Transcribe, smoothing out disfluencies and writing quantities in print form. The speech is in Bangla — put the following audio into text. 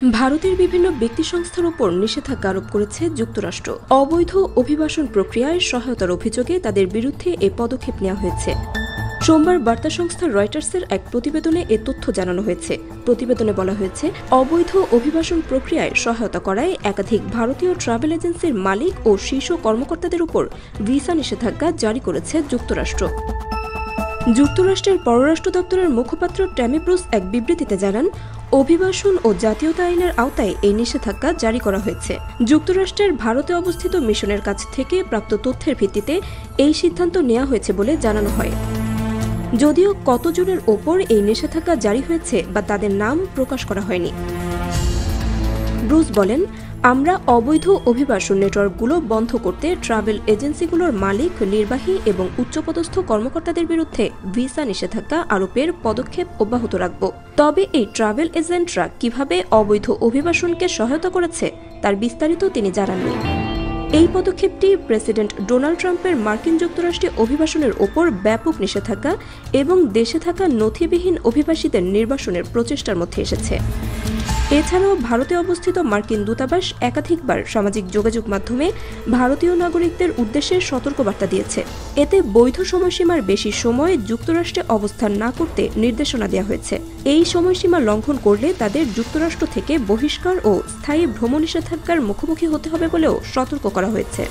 ভারতের বিভিন্ন ব্যক্তি সংস্থার উপর নিষেধাজ্ঞা আরোপ করেছে যুক্তরাষ্ট্র। অবৈধ অভিবাসন প্রক্রিয়ায় সহায়তার অভিযোগে তাদের বিরুদ্ধে এ পদক্ষেপ নেওয়া হয়েছে। সোমবার বার্তা সংস্থা রয়টার্সের এক প্রতিবেদনে এ তথ্য জানানো হয়েছে। প্রতিবেদনে বলা হয়েছে, অবৈধ অভিবাসন প্রক্রিয়ায় সহায়তা করায় একাধিক ভারতীয় ট্রাভেল এজেন্সির মালিক ও শীর্ষ কর্মকর্তাদের উপর ভিসা নিষেধাজ্ঞা জারি করেছে যুক্তরাষ্ট্র। যুক্তরাষ্ট্রের পররাষ্ট্র দপ্তরের মুখপাত্র ট্যামি ব্রুস এক বিবৃতিতে জানান, অভিবাসন ও জাতীয়তা আইনের আওতায় এই নিষেধাজ্ঞা জারি করা হয়েছে। যুক্তরাষ্ট্রের ভারতে অবস্থিত মিশনের কাছ থেকে প্রাপ্ত তথ্যের ভিত্তিতে এই সিদ্ধান্ত নেওয়া হয়েছে বলে জানানো হয়। যদিও কতজনের ওপর এই নিষেধাজ্ঞা জারি হয়েছে বা তাদের নাম প্রকাশ করা হয়নি। ব্রুস বলেন, আমরা অবৈধ অভিবাসন নেটওয়ার্কগুলো বন্ধ করতে ট্রাভেল এজেন্সিগুলোর মালিক, নির্বাহী এবং উচ্চপদস্থ কর্মকর্তাদের বিরুদ্ধে ভিসা নিষেধাজ্ঞা আরোপের পদক্ষেপ অব্যাহত রাখব। তবে এই ট্রাভেল এজেন্টরা কিভাবে অবৈধ অভিবাসনকে সহায়তা করেছে তার বিস্তারিত তিনি জানাননি। এই পদক্ষেপটি প্রেসিডেন্ট ডোনাল্ড ট্রাম্পের মার্কিন যুক্তরাষ্ট্রে অভিবাসনের ওপর ব্যাপক নিষেধাজ্ঞা এবং দেশে থাকা নথিবিহীন অভিবাসীদের নির্বাসনের প্রচেষ্টার মধ্যে এসেছে। এছাড়াও ভারতে অবস্থিত মার্কিন দূতাবাস একাধিকবার সামাজিক যোগাযোগ মাধ্যমে ভারতীয় নাগরিকদের উদ্দেশ্যে সতর্কবার্তা দিয়েছে। এতে বৈধ সময়সীমার বেশি সময় যুক্তরাষ্ট্রে অবস্থান না করতে নির্দেশনা দেওয়া হয়েছে। এই সময়সীমা লঙ্ঘন করলে তাদের যুক্তরাষ্ট্র থেকে বহিষ্কার ও স্থায়ী ভ্রমণ নিষেধাজ্ঞার মুখোমুখি হতে হবে বলেও সতর্ক করা হয়েছে।